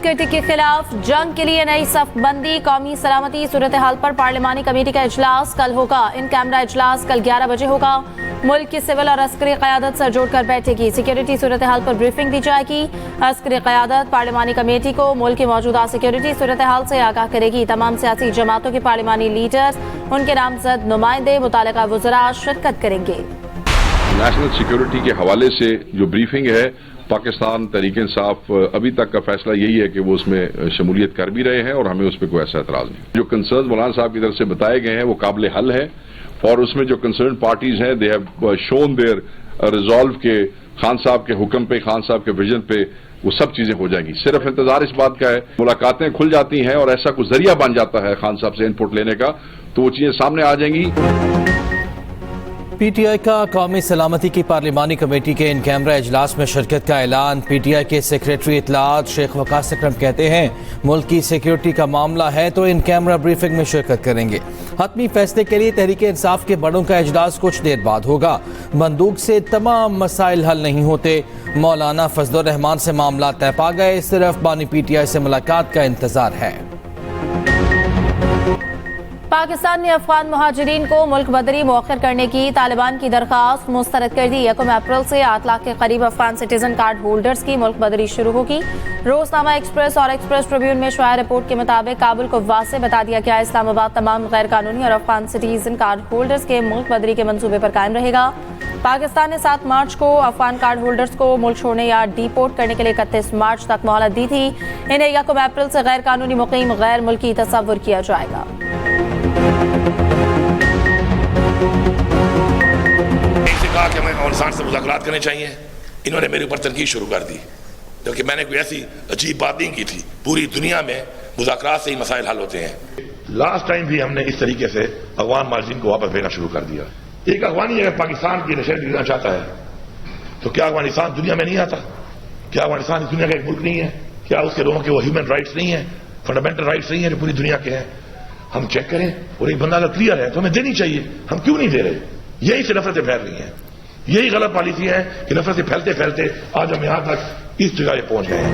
Security के खिलाफ जंग के लिए नई सफबंदी, कौमी सलामती सूरत हाल पर पार्लिमानी कमेटी का इजलास कल होगा। इन कैमरा इजलास कल 11 बजे होगा। मुल्क की सिविल और अस्करी क़यादत सर जोड़कर बैठेगी। सिक्योरिटी सूरत हाल पर ब्रीफिंग दी जाएगी। अस्करी क़यादत पार्लिमानी कमेटी को मुल्क की मौजूदा सिक्योरिटी सूरत हाल से आगाह करेगी। तमाम सियासी जमातों के पार्लिमानी लीडर्स, उनके नामजद नुमाइंदे, मुतालिका वज़रा शिरकत करेंगे। नेशनल सिक्योरिटी के हवाले से जो ब्रीफिंग है, पाकिस्तान तहरीक इंसाफ अभी तक का फैसला यही है कि वो उसमें शमूलियत कर भी रहे हैं और हमें उस पर कोई ऐसा एतराज नहीं। जो कंसर्न मौलाना साहब की तरफ से बताए गए हैं वो काबिल हल है और उसमें जो कंसर्न पार्टीज हैं they have shown their resolve के खान साहब के हुक्म पे, खान साहब के विजन पे वो सब चीजें हो जाएंगी। सिर्फ इंतजार इस बात का है, मुलाकातें खुल जाती हैं और ऐसा कुछ जरिया बन जाता है खान साहब से इनपुट लेने का, तो वो चीजें सामने आ जाएंगी। पीटीआई का कौमी सलामती की पार्लिमानी कमेटी के इन कैमरा इजलास में शिरकत का ऐलान। पीटीआई के सेक्रेटरी इत्तलात शेख वकास अकरम कहते हैं मुल्क की सिक्योरिटी का मामला है तो इन कैमरा ब्रीफिंग में शिरकत करेंगे। हतमी फैसले के लिए तहरीक इंसाफ के बड़ों का इजलास कुछ देर बाद होगा। बंदूक से तमाम मसाइल हल नहीं होते, मौलाना फजलुर रहमान से मामला तय पा गए, सिर्फ बानी पीटीआई से मुलाकात का इंतजार है। पाकिस्तान ने अफगान मुहाजिरीन को मुल्क बदरी मौखर करने की तालिबान की दरख्वास्त मुस्तरद कर दी। 1 अप्रैल से 8 लाख के करीब अफगान सिटीजन कार्ड होल्डर्स की मुल्क बदरी शुरू होगी। रोजनामा एक्सप्रेस और एक्सप्रेस ट्रिब्यून में शाया रिपोर्ट के मुताबिक काबुल को वाज़ेह बता दिया गया, इस्लामाबाद तमाम गैर कानूनी और अफगान सिटीजन कार्ड होल्डर्स के मुल्क बदरी के मंसूबे पर कायम रहेगा। पाकिस्तान ने 7 मार्च को अफगान कार्ड होल्डर्स को मुल्क छोड़ने या डिपोर्ट करने के लिए 31 मार्च तक मोहलत दी थी। इन्हें 1 अप्रैल से गैर कानूनी मुकीम गैर मुल्की तस्वुर किया जाएगा। कहा कि हमें अफगानिस्तान से मुज़ाकरात करने चाहिए, इन्होंने मेरे ऊपर तनकीद शुरू कर दी, जबकि मैंने कोई ऐसी अजीब बात नहीं की थी। पूरी दुनिया में मुज़ाकरात से ही मसाइल हल होते हैं। लास्ट टाइम भी हमने इस तरीके से अफगान मार्जिन को वापस भेजना शुरू कर दिया। एक अफगानी अगर पाकिस्तान की नशरियत देना चाहता है तो क्या अफगानिस्तान दुनिया में नहीं आता? क्या अफगानिस्तान इस दुनिया का एक मुल्क नहीं है? क्या उसके लोगों के वो ह्यूमन राइट्स नहीं है, फंडामेंटल राइट्स नहीं है जो पूरी दुनिया के हैं? हम चेक करें और एक बंदा अगर क्लियर है तो हमें देनी चाहिए। हम क्यों नहीं दे रहे? यही से नफरतें फैल रही हैं, यही गलत पॉलिसी है कि नफरतें फैलते फैलते आज हम यहां तक इस जगह पहुंच गए हैं।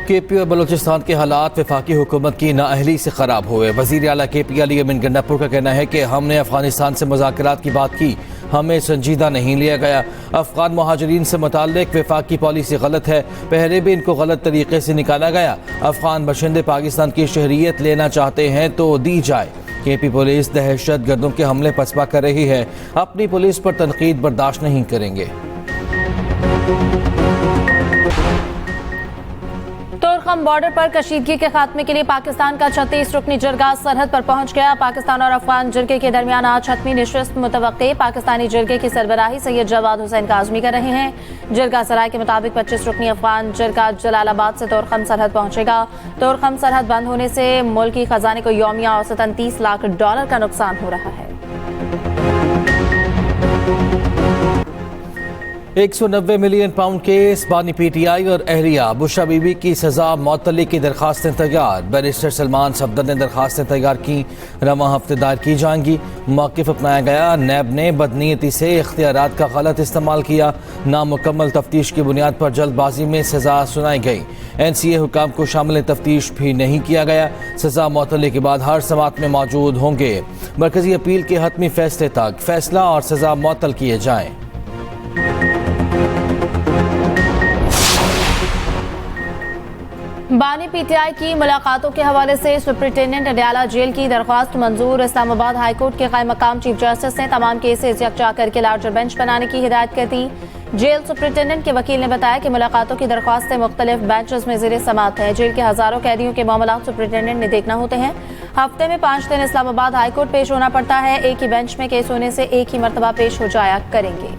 केपी और बलूचिस्तान के हालात वफाकी हुकूमत की नाअहली से खराब हुए। वज़ीर आला केपी अली अमीन गंडापुर का कहना है कि हमने अफगानिस्तान से मुज़ाकरात की बात की, हमें संजीदा नहीं लिया गया। अफगान मुहाजिरीन से मुताल्लिक वफाकी पॉलिसी गलत है, पहले भी इनको गलत तरीके से निकाला गया। अफगान बशिंदे पाकिस्तान की शहरियत लेना चाहते हैं तो दी जाए। केपी पुलिस दहशत गर्दों के हमले पसपा कर रही है, अपनी पुलिस पर तनकीद बर्दाश्त नहीं करेंगे। तोरखम बॉर्डर पर कशीदगी के खात्मे के लिए पाकिस्तान का 36 रुकनी जरगा सरहद पर पहुंच गया। पाकिस्तान और अफगान जरगे के दरमियान आज हतमी नशिस्त मुतवक्के। पाकिस्तानी जरगे की सरबराही सैयद जवाद हुसैन काज़मी कर रहे हैं। जरगा सराय के मुताबिक 25 रुकनी अफगान जरगा जलालाबाद से तोरखम सरहद पहुंचेगा। तोरखम सरहद बंद होने से मुल्की खजाने को यौमिया औसतन $30 लाख का नुकसान हो रहा है। 190 मिलियन पाउंड केस, बानी पीटीआई और अहलिया बुशरा बीबी की सजा मुअत्तली की दरखास्तें तैयार। बैरिस्टर सलमान सफदर ने दरखास्तें तैयार की, रवा हफ्ते दायर की जाएंगी। मौक़िफ़ अपनाया गया, नैब ने बदनीयती से इख्तियारात का गलत इस्तेमाल किया। नामुकम्मल तफ्तीश की बुनियाद पर जल्दबाजी में सजा सुनाई गई। NCA हुकाम को शामिल तफ्तीश भी नहीं किया गया। सजा मुअत्तली के बाद हर समात में मौजूद होंगे। मरकजी अपील के हतमी फैसले तक फैसला और सजा मुअत्तल किए जाएँ। बानी पीटीआई की मुलाकातों के हवाले से सुप्रिंटेंडेंट अडयाला जेल की दरख्वास्त मंजूर। इस्लामाबाद हाई कोर्ट के कायम मकाम चीफ जस्टिस ने तमाम केसेस यकजा करके लार्जर बेंच बनाने की हिदायत कर दी। जेल सुप्रिंटेंडेंट के वकील ने बताया कि मुलाकातों की दरख्वास्तें मुख्तलिफ बेंचेस में ज़ेर समाअत है। जेल के हजारों कैदियों के मामला सुप्रिंटेंडेंट ने देखना होते हैं। हफ्ते में 5 दिन इस्लामाबाद हाई कोर्ट पेश होना पड़ता है। एक ही बेंच में केस होने से एक ही मरतबा पेश हो जाया करेंगे।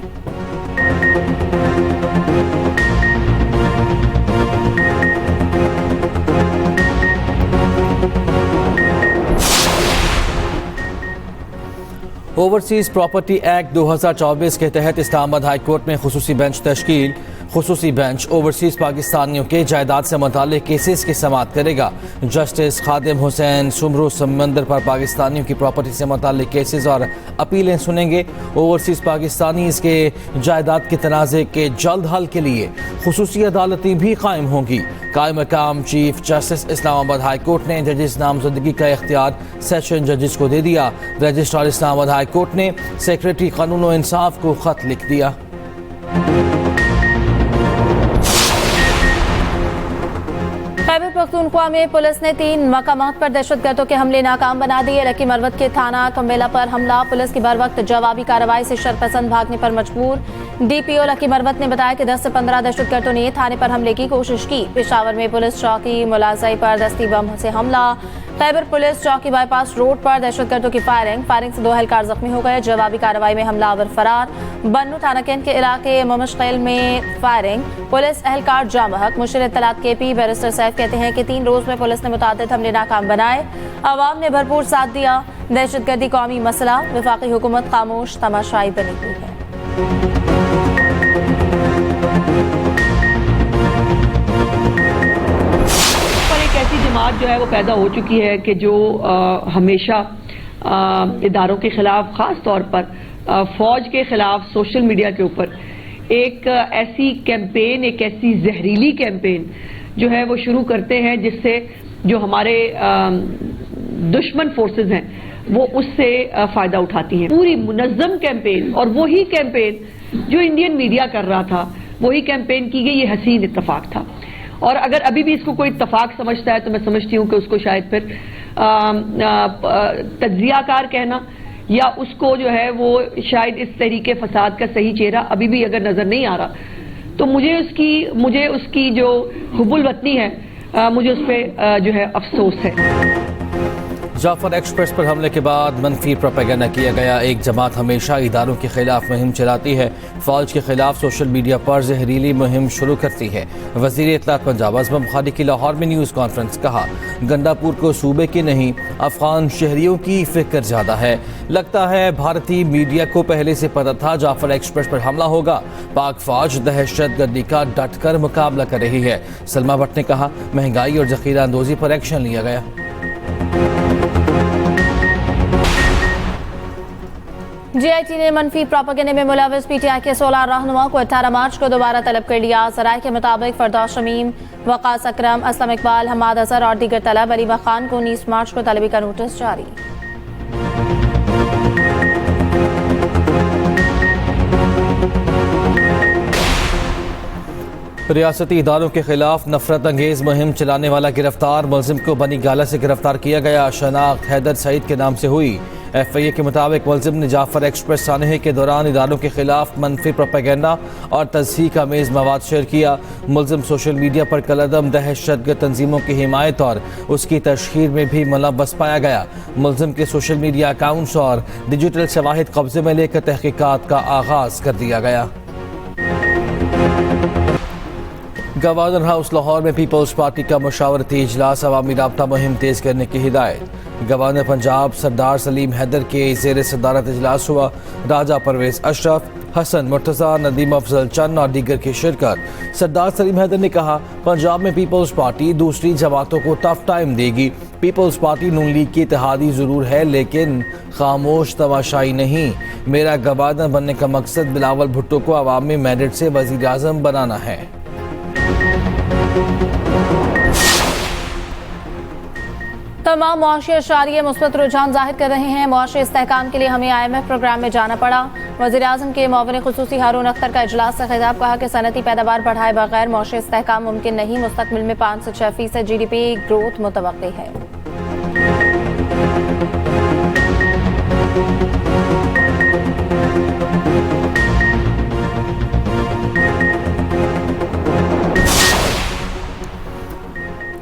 ओवरसीज प्रॉपर्टी एक्ट 2024 के तहत इस्लामाबाद हाई कोर्ट में खुसूसी बेंच तश्कील। खुसूसी बेंच ओवरसीज पाकिस्तानियों के जायदाद से मुताल्लिक केसेस की समाअत करेगा। जस्टिस खादिम हुसैन सुमरू समंदर पर पाकिस्तानियों की प्रॉपर्टी से मुताल्लिक केसेस और अपीलें सुनेंगे। ओवरसीज पाकिस्तानी इसके जायदाद के तनाज़े के जल्द हल के लिए खुसूसी अदालतें भी कायम होंगी। कायम मकाम chief justice Islamabad high court ने जजेस नामजदगी का इख्तियार सेशन जजेस को दे दिया। रजिस्ट्रार इस्लामाबाद हाई कोर्ट ने सेक्रेटरी कानून और इंसाफ को खत लिख दिया। खैबर पख्तूनख्वा में पुलिस ने 3 मकामात पर दहशतगर्दों के हमले नाकाम बना दिए। रकी मरवत के थाना कम्बेला पर हमला, पुलिस की बरवक्त जवाबी कार्रवाई से शरपसंद भागने पर मजबूर। डीपीओ लकी मरवत ने बताया कि 10 से 15 दहशतगर्दों ने थाने पर हमले की कोशिश की। पेशावर में पुलिस चौकी मुलाजई पर दस्ती बम से हमला। खैबर पुलिस चौकी बाईपास रोड पर दहशतगर्दों की फायरिंग से 2 एहलकार जख्मी हो गए। जवाबी कार्रवाई में हमलावर फरार। बन्नू थाना कैंट के इलाके मुमशकैल में फायरिंग, पुलिस एहलकार जामहक। मुशीर इत्तलात केपी बैरिस्टर सैफ कहते हैं कि 3 रोज में पुलिस ने मुतादिद हमले नाकाम बनाए। अवाम ने भरपूर साथ दिया। दहशतगर्दी कौमी मसला, वफाकी हुकूमत खामोश तमाशाई बनी हुई है। ऐसी जमात जो है वो पैदा हो चुकी है कि जो हमेशा इदारों के खिलाफ, खास तौर पर फौज के खिलाफ सोशल मीडिया के ऊपर एक ऐसी कैंपेन, एक ऐसी जहरीली कैंपेन जो है वो शुरू करते हैं, जिससे जो हमारे दुश्मन फोर्सेस हैं वो उससे फायदा उठाती हैं। पूरी मुनज़्ज़म कैंपेन, और वही कैंपेन जो इंडियन मीडिया कर रहा था, वही कैंपेन की गई। ये हसीन इत्तेफाक था, और अगर अभी भी इसको कोई इत्तेफाक समझता है तो मैं समझती हूँ कि उसको शायद फिर तज्जियाकार कहना, या उसको जो है वो शायद इस तरीके फसाद का सही चेहरा अभी भी अगर नजर नहीं आ रहा, तो मुझे उसकी जो हुब्बुल वतनी है, मुझे उस पर जो है अफसोस है। जाफर एक्सप्रेस पर हमले के बाद मनफी प्रोपेगेंडा किया गया। एक जमात हमेशा इदारों के खिलाफ मुहिम चलाती है, फौज के खिलाफ सोशल मीडिया पर जहरीली मुहिम शुरू करती है। वज़ीर इत्तलात पंजाब अज़म बुखारी की लाहौर में न्यूज़ कॉन्फ्रेंस, कहा गंडापुर को सूबे की नहीं अफगान शहरियों की फिक्र ज़्यादा है। लगता है भारतीय मीडिया को पहले से पता था जाफर एक्सप्रेस पर हमला होगा। पाक फौज दहशतगर्दी का डट कर मुकाबला कर रही है। सलमा भट्ट ने कहा महंगाई और जखीरा अंदोज़ी पर एक्शन लिया गया। GIT ने मनफी प्रोपेगेंडे में मुलविस PTI के 16 रहनुमा को 18 मार्च को दोबारा तलब कर लिया। ज़राए के मुताबिक फरदौस शमीम, वक़ास अकरम, असलम इकबाल, हमाद अजहर और दीगर तलब अली खान को 19 मार्च को तलबी का नोटिस जारी। रियासती इदारों के खिलाफ नफरत अंगेज मुहिम चलाने वाला गिरफ्तार, मुलजिम को बनी गाला से गिरफ्तार किया गया। शनाख्त हैदर सईद के नाम से हुई। FIA के मुताबिक मुलजिम ने जाफर एक्सप्रेस सानहे के दौरान इदारों के खिलाफ मनफी प्रोपेगेंडा और तज़हीक आमेज़ मवाद शेयर किया। मुलजिम सोशल मीडिया पर कलअदम दहशतगर्द तंजीमों की हिमायत और उसकी तशहीर में भी मुलव्वस पाया गया। मुलजिम के सोशल मीडिया अकाउंट्स और डिजिटल शवाहिद कब्जे में लेकर तहकीकात का आगाज कर दिया गया। गवर्नर हाउस लाहौर में पीपल्स पार्टी का मुशावरती इजलास, अवामी राब्ता मुहिम तेज करने की हिदायत। गवर्नर पंजाब सरदार सलीम हैदर के ज़ेर सदारत इजलास हुआ। राजा परवेज अशरफ, हसन मुर्तज़ा, नदीम अफजल चंद और दीगर की शिरकत। सरदार सलीम हैदर ने कहा पंजाब में पीपल्स पार्टी दूसरी जमातों को टफ टाइम देगी। पीपल्स पार्टी नून लीग की इत्तेहादी ज़रूर है, लेकिन खामोश तमाशाई नहीं। मेरा गवर्नर बनने का मकसद बिलावल भुट्टो को अवामी मैंडेट से वज़ीर आज़म बनाना है। तमाम मुआशी अशारिये मुस्बत रुझान जाहिर कर रहे हैं। मुआशी इस्तेहकाम के लिए हमें IMF प्रोग्राम में जाना पड़ा। वज़ीर-ए-आज़म के मुआविन खुसूसी हारून अख्तर का इजलास से खिताब, कहा कि सनती पैदावार बढ़ाए बगैर मुआशी इस्तेहकाम मुमकिन नहीं। मुस्तकबिल में 5 से 6% GDP ग्रोथ मुतवक्की है।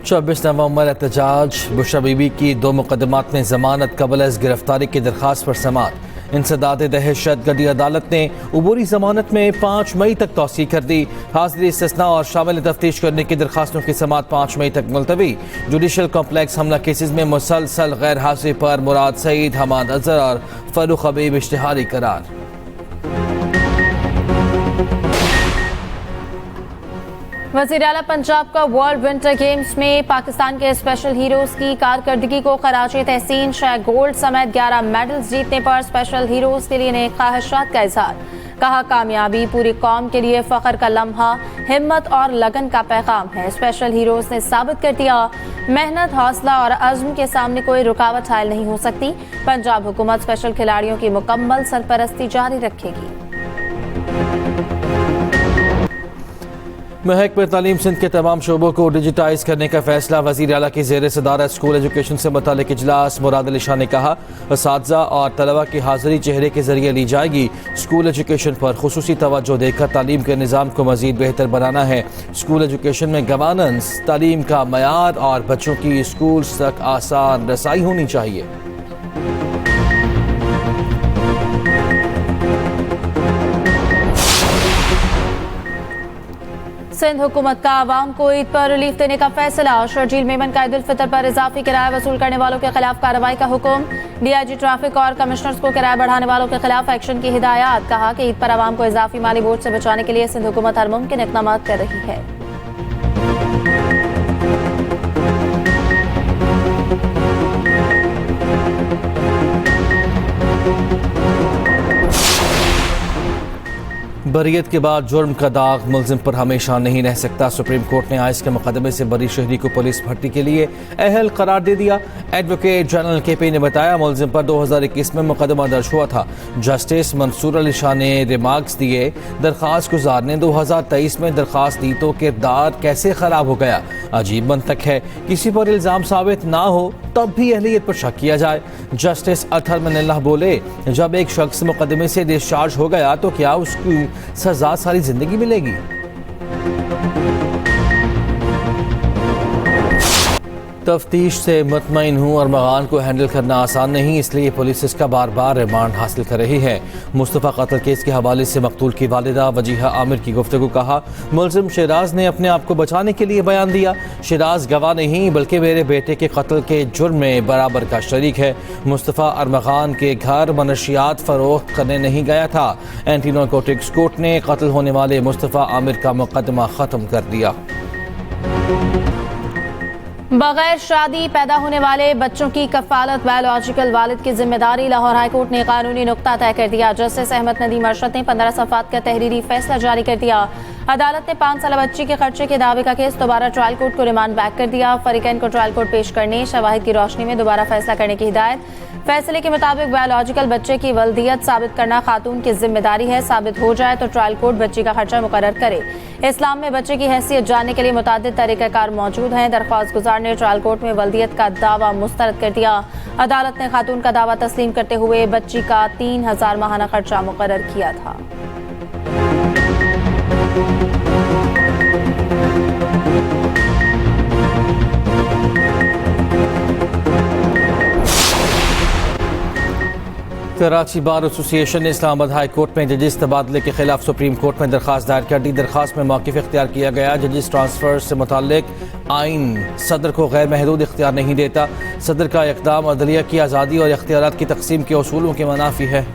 चौबीस नवंबर एहतजाज, बुशरा बीबी की 2 मुकदमात में जमानत कबल अज़ गिरफ्तारी की दरख्वास्त पर समाअत। इंसदाद दहशतगर्दी अदालत ने उबूरी जमानत में 5 मई तक तौसी कर दी। हाजिरी इस्तिस्ना और शामिल तफ्तीश करने की दरखास्तों की समाअत 5 मई तक मुलतवी। जुडिशल कॉम्प्लेक्स हमला केसेज में मुसलसल गैर हाजिरी पर मुराद सईद, हमाद अजहर और फरूख हबीब इश्तिहारी करार। वज़ीर आला पंजाब का वर्ल्ड विंटर गेम्स में पाकिस्तान के स्पेशल हीरोज की कारकर्दगी को खराजे तहसीन, 6 गोल्ड समेत 11 मेडल्स जीतने पर स्पेशल हीरोज के लिए नेक ख्वाहिशात का इजहार। कहा, कामयाबी पूरी कौम के लिए फख्र का लम्हा, हिम्मत और लगन का पैगाम है। स्पेशल हीरोज ने साबित कर दिया, मेहनत, हौसला और अज़्म के सामने कोई रुकावट हायल नहीं हो सकती। पंजाब हुकूमत स्पेशल खिलाड़ियों की मुकम्मल सरपरस्ती जारी रखेगी। महकमे तालीम सिंध के तमाम शोबों को डिजिटाइज करने का फैसला। वज़ीर आला की ज़ेर सदारत स्कूल एजुकेशन से मुतालिक इजलास। मुराद अली शाह ने कहा, असातिज़ा और तलबा की हाज़िरी चेहरे के जरिए ली जाएगी। स्कूल एजुकेशन पर खुसूसी तवज्जो देकर तालीम के निज़ाम को मज़ीद बेहतर बनाना है। स्कूल एजुकेशन में गवर्नेंस, तालीम का मयार और बच्चों की स्कूल तक आसान रसाई होनी चाहिए। सिंध हुकूमत का आवाम को ईद पर रिलीफ देने का फैसला। शर्जील मेमन का ईद उल फितर पर इजाफी किराया वसूल करने वालों के खिलाफ कार्रवाई का हुक्म। डीआईजी ट्रैफिक और कमिश्नर्स को किराया बढ़ाने वालों के खिलाफ एक्शन की हिदायत। कहा कि ईद पर आवाम को इजाफी माली बोझ से बचाने के लिए सिंध हुकूमत हर मुमकिन इक़दाम कर रही है। बरियत के बाद जुर्म का दाग मुलजिम पर हमेशा नहीं रह सकता। सुप्रीम कोर्ट ने आइस के मुकदमे से बरी शहरी को पुलिस भर्ती के लिए अहल करार दे दिया। एडवोकेट जनरल KP ने बताया, मुलजिम पर 2021 में मुकदमा दर्ज हुआ था। जस्टिस मंसूर अली शाह ने रिमार्क्स दिए, दरख्वास्त गुजार ने 2023 में दरख्वास्त दी तो किरदार कैसे खराब हो गया। अजीब मंतक है, किसी पर इल्ज़ाम साबित ना हो तब भी अहलियत पर शक किया जाए। जस्टिस अतहर मनिल्लाह बोले, जब एक शख्स मुकदमे से डिस्चार्ज हो गया तो क्या उसकी सजा सारी जिंदगी मिलेगी? तफ्तीश से मुतमईन हूँ और मगान को हैंडल करना आसान नहीं, इसलिए पुलिस इसका बार बार रिमांड हासिल कर रही है। मुस्तफ़ा कत्ल केस के हवाले से मकतूल की वालिदा वजीहा आमिर की गुफ्तगू। कहा, मुलजिम शराज ने अपने आप को बचाने के लिए बयान दिया। शराज गवाह नहीं बल्कि मेरे बेटे के कत्ल के जुर्म में बराबर का शरीक है। मुस्तफ़ा अरमगान के घर मनशियात फरोख्त करने नहीं गया था। एंटी नारकोटिक्स कोर्ट ने कत्ल होने वाले मुस्तफ़ा आमिर का मुकदमा ख़त्म कर दिया। बगैर शादी पैदा होने वाले बच्चों की कफालत बायोलॉजिकल वालिद की जिम्मेदारी। लाहौर हाईकोर्ट ने कानूनी नुक्ता तय कर दिया। जस्टिस अहमद नदीम अरशद ने 15 सफ़ात का तहरीरी फैसला जारी कर दिया। अदालत ने 5 साल बच्ची के खर्चे के दावे का केस दोबारा ट्रायल कोर्ट को रिमांड बैक कर दिया। फरीकैन को ट्रायल कोर्ट पेश करने, शवाहिद की रोशनी में दोबारा फैसला करने की हिदायत। फैसले के मुताबिक बायोलॉजिकल बच्चे की वल्दियत साबित करना खातून की जिम्मेदारी है। साबित हो जाए तो ट्रायल कोर्ट बच्ची का खर्चा मुकर्रर करे। इस्लाम में बच्चे की हैसियत जानने के लिए मुतादिद तरीक़ाकार मौजूद हैं। दरख्वास्त गुजार ने ट्रायल कोर्ट में वल्दियत का दावा मुस्तरद कर दिया। अदालत ने खातून का दावा तस्लीम करते हुए बच्ची का 3000 माहाना खर्चा मुकर्रर किया था। कराची बार एसोसिएशन ने इस्लामाबाद हाई कोर्ट में जजिस तबादले के खिलाफ सुप्रीम कोर्ट में दरख्वास्त दायर कर दी। दरख्वास्त में मौक़िफ़ इख्तियार किया गया। जजिस ट्रांसफर से मुताल्लिक आइन सदर को गैर महदूद इख्तियार नहीं देता। सदर का इक़दाम अदलिया की आज़ादी और इख्तियारात की तकसीम के उसूलों के मनाफी है।